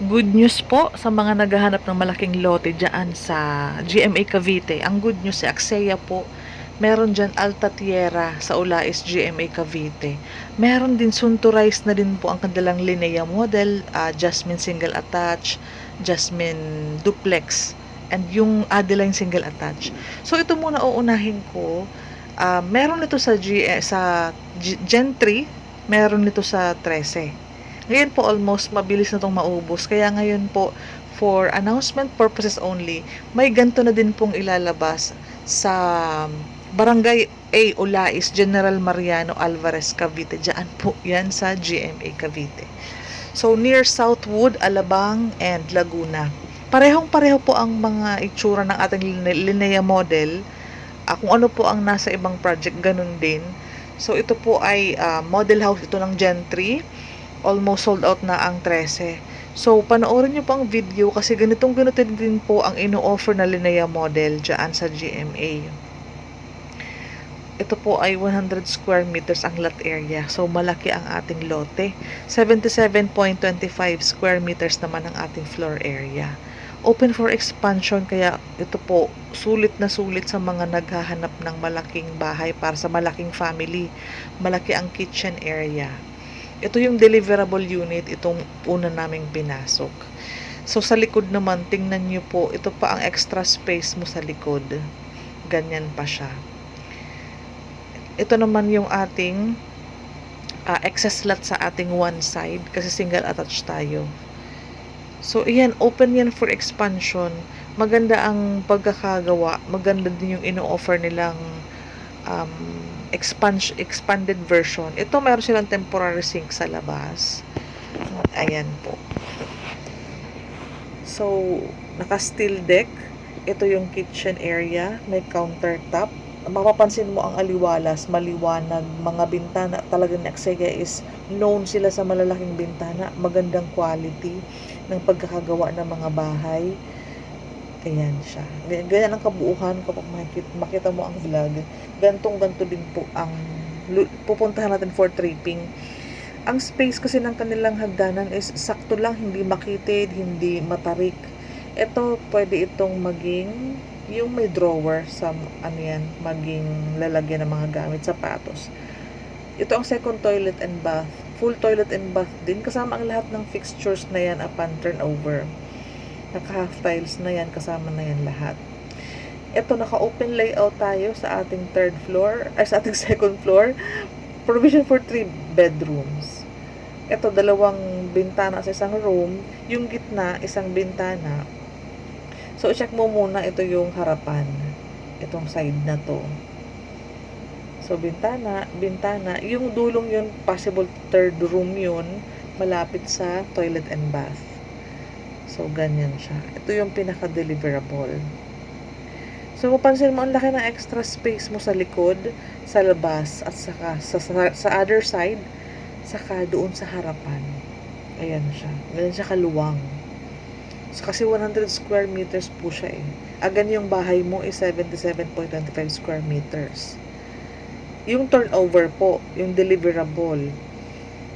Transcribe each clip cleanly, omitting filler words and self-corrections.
Good news po sa mga naghahanap ng malaking lote dyan sa GMA Cavite. Ang good news si Axea po, meron dyan Alta Tierra sa Ulais GMA Cavite. Meron din Suntorized na din po ang kanilang Linnea model, Jasmine single attach, Jasmine duplex, and yung Adeline single attach. So ito muna uunahin ko. Meron nito sa Gen 3, meron nito sa 13. Ngayon po almost mabilis na itong maubos. Kaya ngayon po, for announcement purposes only, may ganto na din pong ilalabas sa Barangay A, Ulais, General Mariano Alvarez, Cavite. Diyan po yan sa GMA Cavite. So, near Southwood, Alabang, and Laguna. Parehong-pareho po ang mga itsura ng ating Linnea model. Kung ano po ang nasa ibang project, ganun din. So, ito po ay model house ito ng Gen 3. Almost sold out na ang 13. So, panoorin nyo po ang video kasi ganito din po ang ino-offer na Linnea model dyan sa GMA. Ito po ay 100 square meters ang lot area. So, malaki ang ating lote. 77.25 square meters naman ang ating floor area. Open for expansion, kaya ito po sulit na sulit sa mga naghahanap ng malaking bahay para sa malaking family. Malaki ang kitchen area. Ito yung deliverable unit, itong una naming pinasok. So, sa likod naman, tingnan nyo po, ito pa ang extra space mo sa likod. Ganyan pa siya. Ito naman yung ating excess lot sa ating one side, kasi single attached tayo. So, iyan, open yan for expansion. Maganda ang pagkakagawa. Maganda din yung ino-offer nilang expanded version. Ito, mayroon silang temporary sink sa labas. Ayan po. So, naka-steel deck. Ito yung kitchen area. May countertop. Mapapansin mo ang aliwalas, maliwanag, mga bintana. Talagang Axea is known sila sa malalaking bintana. Magandang quality ng pagkakagawa ng mga bahay. Ayan siya. Ganyan ang kabuuhan kapag makita mo ang vlog. Ganto din po ang pupuntahan natin for tripping. Ang space kasi ng kanilang hagdanan is sakto lang, hindi makitid, hindi matarik. Ito, pwede itong maging yung may drawer sa maging lalagyan ng mga gamit, sapatos. Ito ang second toilet and bath. Full toilet and bath din. Kasama ang lahat ng fixtures na yan upon turnover. Naka-half tiles na yan, kasama na yan lahat. Ito, naka-open layout tayo sa ating sa ating second floor. Provision for 3 bedrooms. Ito, 2 bintana sa isang room. Yung gitna, isang bintana. So, check mo muna, ito yung harapan. Itong side na to. So, bintana. Yung dulong yun, possible third room yun, malapit sa toilet and bath. So, ganyan siya. Ito yung pinaka-deliverable. So, mapansin mo, ang laki ng extra space mo sa likod, sa labas, at saka sa other side, saka doon sa harapan. Ayan siya. Ganyan siya kaluwang. So, kasi 100 square meters po siya eh. Agan yung bahay mo is 77.25 square meters. Yung turnover po, yung deliverable.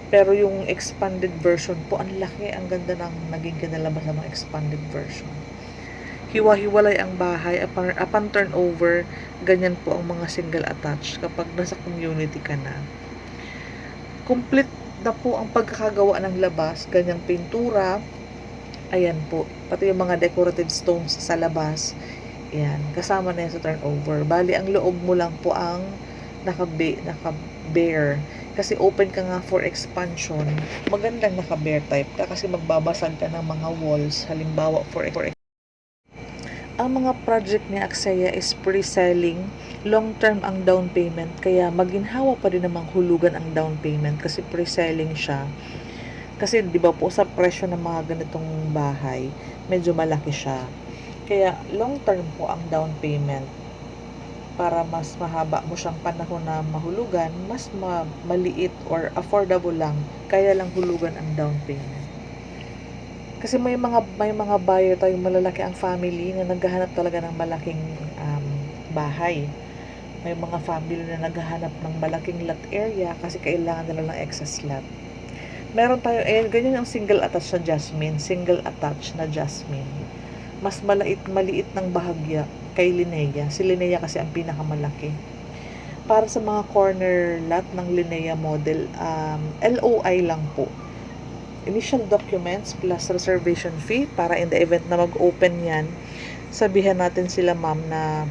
Pero yung expanded version po, ang laki, ang ganda ng naging kinalabas ng mga expanded version. Hiwa-hiwalay ang bahay, upon turnover, ganyan po ang mga single attached kapag nasa community ka na. Complete na po ang pagkakagawa ng labas, ganyang pintura. Ayan po, pati yung mga decorative stones sa labas. Ayan, kasama na yan sa turnover. Bali, ang loob mo lang po ang naka-bare. Kasi open ka nga for expansion. Magandang naka-bare type ka kasi magbabasag ka ng mga walls. Halimbawa, ang mga project ni Axea is pre-selling. Long-term ang down payment. Kaya maginhawa pa rin namang hulugan ang down payment kasi pre-selling siya. Kasi 'di ba po sa presyo ng mga ganitong bahay, medyo malaki siya. Kaya long term po ang down payment para mas mahaba mo siyang panahon na mahulugan, mas maliit or affordable lang, kaya lang hulugan ang down payment. Kasi may mga buyer tayong malalaki ang family na naghahanap talaga ng malaking bahay. May mga family na naghahanap ng malaking lot area kasi kailangan nila ng excess lot. Meron tayo, ayan, ganyan ang single attached na jasmine. Single attached na jasmine. Mas maliit ng bahagya kay Linnea. Si Linnea kasi ang pinakamalaki. Para sa mga corner lot ng Linnea model, LOI lang po. Initial documents plus reservation fee para in the event na mag-open yan, sabihan natin sila ma'am na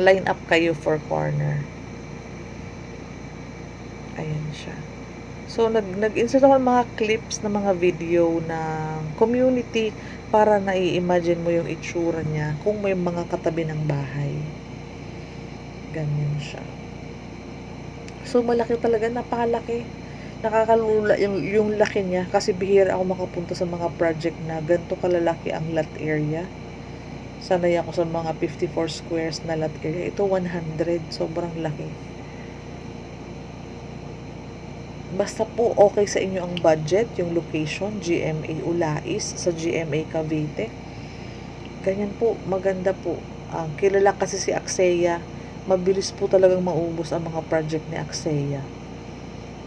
line up kayo for corner. Ayan siya. So, nag-insert ako ng mga clips ng mga video ng community para nai-imagine mo yung itsura niya kung may mga katabi ng bahay. Ganyan siya. So, malaki talaga, napakalaki. Nakakalula yung laki niya kasi bihira ako makapunta sa mga project na ganito kalalaki ang lot area. Sanay ako sa mga 54 squares na lot area. Ito 100, sobrang laki. Basta po okay sa inyo ang budget, yung location, GMA Ulais sa GMA Cavite. Ganyan po, maganda po. Kilala kasi si Axeya. Mabilis po talagang maubos ang mga project ni Axeya.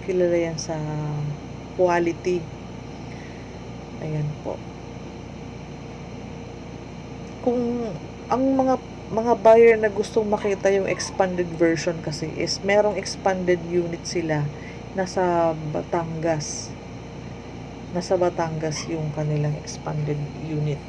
Kilala yan sa quality. Ayan po. Kung ang mga buyer na gustong makita yung expanded version kasi is merong expanded unit sila nasa Batangas. Nasa Batangas yung kanilang expanded unit.